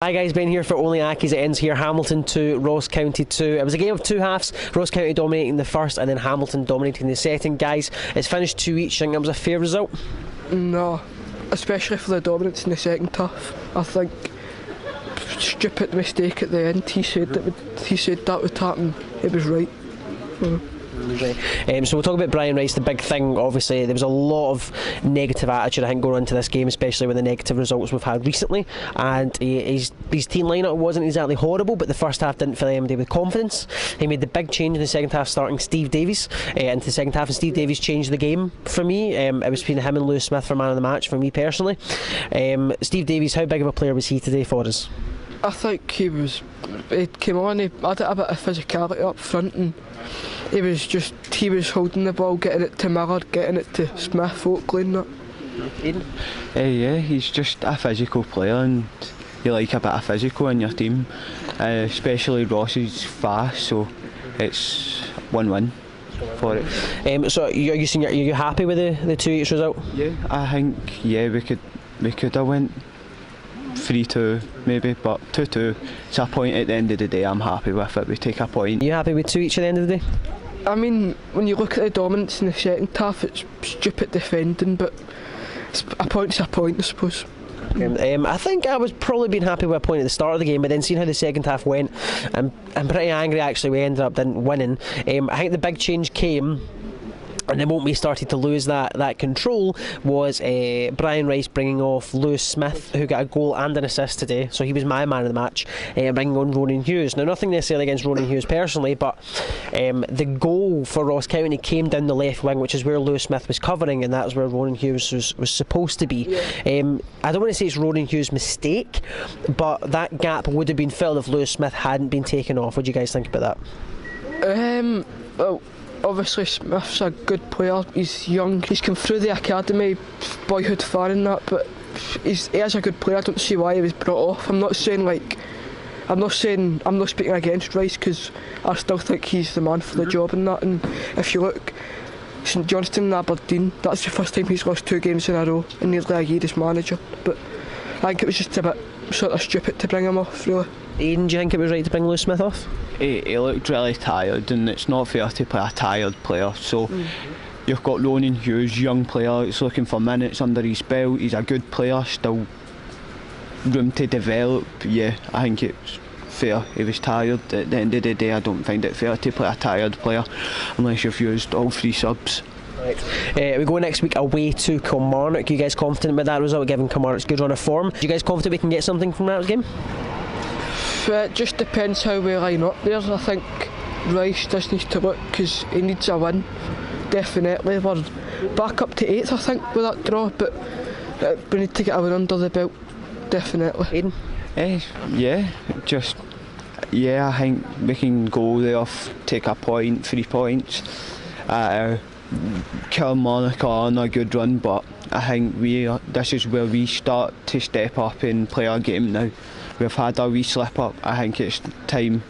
Hi guys, Ben here for OnlyAccies. It ends here, Hamilton 2, Ross County 2. It was a game of two halves, Ross County dominating the first and then Hamilton dominating the second. Guys, it's finished 2 each. I think that was a fair result. No, especially for the dominance in the second half. I think stupid mistake at the end. He said that would happen. It was right. So we'll talk about Brian Rice. The big thing, obviously, there was a lot of negative attitude, I think, going into this game, especially with the negative results we've had recently. And his team lineup wasn't exactly horrible, but the first half didn't fill anybody with confidence. He made the big change in the second half, starting Steve Davies into the second half, and Steve Davies changed the game for me. It was between him and Lewis Smith for man of the match for me personally. Steve Davies, how big of a player was he today for us? I think he came on, he had a bit of physicality up front, and he was holding the ball, getting it to Miller, getting it to Smith, Oakley and that. Yeah, he's just a physical player, and you like a bit of physical in your team, especially Ross is fast, so it's 1-1 for it. So are you happy with the 2-each result? Yeah, I think we could have went 3-2 maybe, but 2-2, it's a point at the end of the day. I'm happy with it. We take a point. You happy with 2-each at the end of the day? I mean, when you look at the dominance in the second half, it's stupid defending, but a point's a point, I suppose. I think I was probably being happy with a point at the start of the game, but then seeing how the second half went, I'm pretty angry actually we ended up winning. I think the big change came, and the moment we started to lose that control was Brian Rice bringing off Lewis Smith, who got a goal and an assist today, so he was my man of the match, bringing on Ronan Hughes. Now, nothing necessarily against Ronan Hughes personally, but the goal for Ross County came down the left wing, which is where Lewis Smith was covering, and that was where Ronan Hughes was supposed to be. Yeah. I don't want to say it's Ronan Hughes' mistake, but that gap would have been filled if Lewis Smith hadn't been taken off. What do you guys think about that? Well, obviously Smith's a good player, he's young, he's come through the academy, boyhood far in that, but he is a good player. I don't see why he was brought off. I'm not speaking against Rice, because I still think he's the man for the job and that. And if you look, St Johnstone and Aberdeen, that's the first time he's lost 2 games in a row in nearly a year as manager, but I think it was just a bit sort of stupid to bring him off, really. Aidan, do you think it was right to bring Lewis Smith off? He looked really tired, and it's not fair to play a tired player. So you've got Ronan Hughes, young player, he's looking for minutes under his belt. He's a good player, still room to develop. Yeah, I think it's fair. He was tired. At the end of the day, I don't find it fair to play a tired player unless you've used all 3 subs. Right. We go next week away to Kilmarnock. Are you guys confident with that result, given Kilmarnock's good run of form? Are you guys confident we can get something from that game? It just depends how we line up there. I think Rice just needs to look, because he needs a win, definitely. We're back up to 8th, I think, with that draw, but we need to get a win under the belt, definitely. Aidan? I think we can go there, take a point, 3 points. Kilmarnock are on a good run, but I think this is where we start to step up and play our game now. We've had a wee slip up. I think it's time.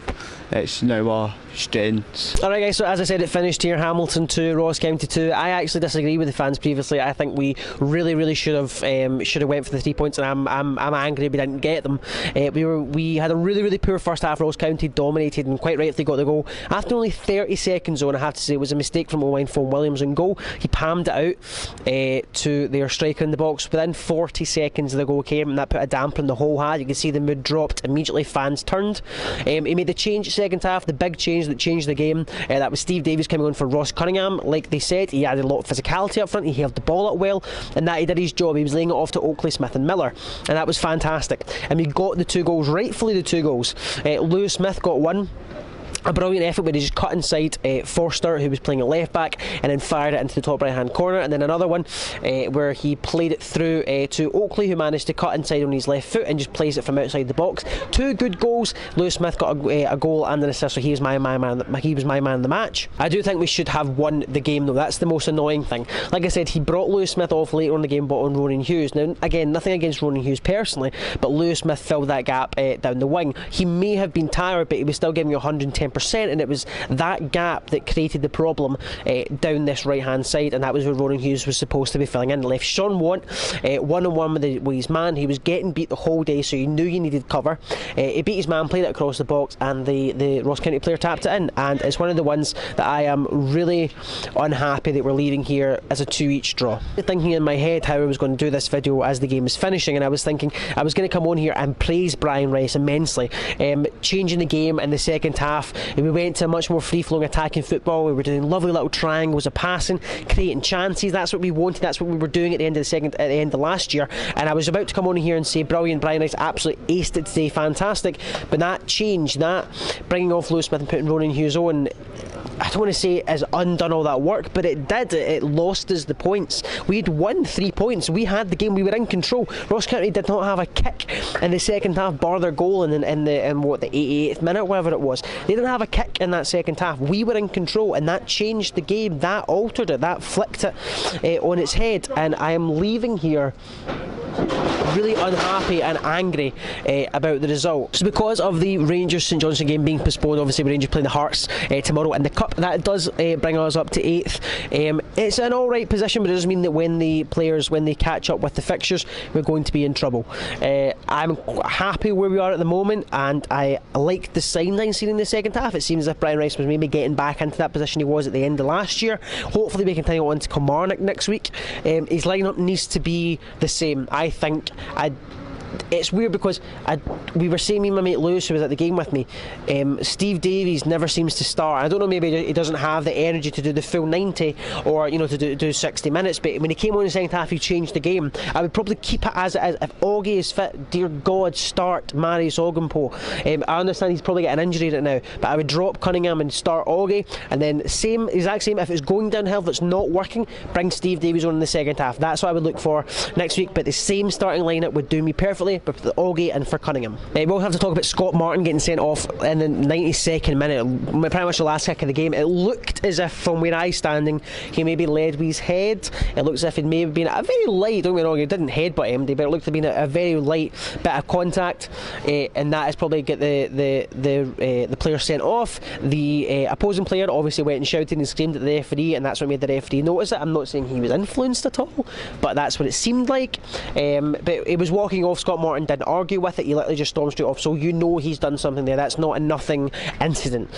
It's now our strengths. Alright guys, so as I said, it finished here, Hamilton 2, Ross County 2. I actually disagree with the fans previously. I think we really should have went for the 3 points, and I'm angry we didn't get them. We had a really poor first half. Ross County dominated and quite rightly got the goal after only 30 seconds though, and I have to say it was a mistake from Owain Fone Williams in goal. He palmed it out to their striker in the box. Within 40 seconds the goal came, and that put a damper on the whole hat. You can see the mood dropped immediately. Fans turned. He made the change second half, the big change that changed the game. That was Steve Davies coming on for Ross Cunningham. Like they said, he added a lot of physicality up front, he held the ball up well, and that he did his job. He was laying it off to Oakley, Smith and Miller, and that was fantastic. And we got the 2 goals, rightfully the 2 goals. Lewis Smith got one. A brilliant effort where he just cut inside Forster, who was playing at left back, and then fired it into the top right hand corner. And then another one where he played it through to Oakley, who managed to cut inside on his left foot and just plays it from outside the box. 2 good goals. Lewis Smith got a goal and an assist, so he was my man of the match. I do think we should have won the game though. That's the most annoying thing. Like I said, he brought Lewis Smith off later on in the game, but on Ronan Hughes. Now again, nothing against Ronan Hughes personally, but Lewis Smith filled that gap down the wing. He may have been tired, but he was still giving you 110% 100%, and it was that gap that created the problem down this right hand side, and that was where Ronan Hughes was supposed to be filling in. Left Sean Want one-on-one with his man. He was getting beat the whole day, so you knew you needed cover. He beat his man, played it across the box, and the Ross County player tapped it in, and it's one of the ones that I am really unhappy that we're leaving here as a 2-each draw. Thinking in my head how I was going to do this video as the game was finishing, and I was thinking I was going to come on here and praise Brian Rice immensely, changing the game in the second half. We went to a much more free-flowing attacking football. We were doing lovely little triangles of passing, creating chances. That's what we wanted. That's what we were doing at the end of the end of last year. And I was about to come on here and say, brilliant, Brian Rice absolutely aced it today, fantastic. But that change, that bringing off Lewis Smith and putting Ronan Hughes on, I don't want to say it has undone all that work, but it did. It lost us the points. We had won 3 points. We had the game. We were in control. Ross County did not have a kick in the second half, bar their goal in the 88th minute, whatever it was. They didn't have a kick in that second half. We were in control, and that changed the game. That altered it. That flipped it on its head. And I am leaving here really unhappy and angry about the result. So because of the Rangers St Johnstone game being postponed, obviously Rangers playing the Hearts tomorrow in the Cup, that does bring us up to 8th. It's an alright position, but it does mean that when the players, when they catch up with the fixtures, we're going to be in trouble. I'm happy where we are at the moment, and I like the sideline scene in the second half. It seems as if Brian Rice was maybe getting back into that position he was at the end of last year. Hopefully we can take it on to Kilmarnock next week. His lineup needs to be the same. I think it's weird because we were saying, me and my mate Lewis, who was at the game with me, Steve Davies never seems to start. I don't know, maybe he doesn't have the energy to do the full 90 or to do 60 minutes, but when he came on in the second half he changed the game. I would probably keep it as it is. If Augie is fit, dear God, start Marius Ogumpo. I understand he's probably got an injury right now, but I would drop Cunningham and start Augie, and then exact same, if it's going downhill, if it's not working, bring Steve Davies on in the second half. That's what I would look for next week, but the same starting lineup would do me perfectly, but for Augie and for Cunningham. We'll have to talk about Scott Martin getting sent off in the 92nd minute, pretty much the last kick of the game. It looked as if, from where I was standing, he maybe led with his head. It looks as if it may have been a very light, don't get me wrong, he didn't headbutt him, but it looked to have been a very light bit of contact, and that has probably got the player sent off. The opposing player obviously went and shouted and screamed at the referee, and that's what made the referee notice it. I'm not saying he was influenced at all, but that's what it seemed like. But he was walking off. Scott Martin didn't argue with it, he literally just stormed straight off, so you know he's done something there. That's not a nothing incident.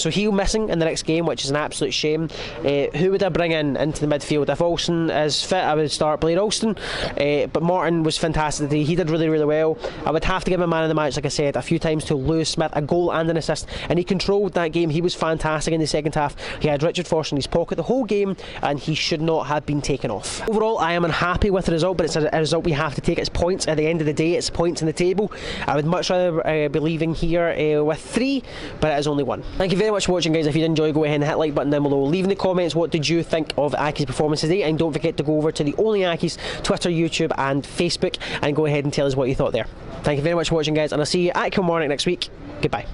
So he'll missing in the next game, which is an absolute shame. Who would I bring into the midfield? If Alston is fit, I would start Blair Alston, but Martin was fantastic today. He did really, really well. I would have to give him man of the match, like I said a few times, to Lewis Smith, a goal and an assist, and he controlled that game. He was fantastic in the second half. He had Richard Forster in his pocket the whole game, and he should not have been taken off. Overall, I am unhappy with the result, but it's a result we have to take. It's points at the end of the day. It's points in the table. I would much rather be leaving here with 3, but it is only 1. Thank you very much for watching, guys. If you did enjoy, go ahead and hit the like button down below. Leave in the comments what did you think of Accies' performance today, and don't forget to go over to the OnlyAccies Twitter, YouTube and Facebook and go ahead and tell us what you thought there. Thank you very much for watching, guys, and I'll see you at Kilmarnock next week. Goodbye.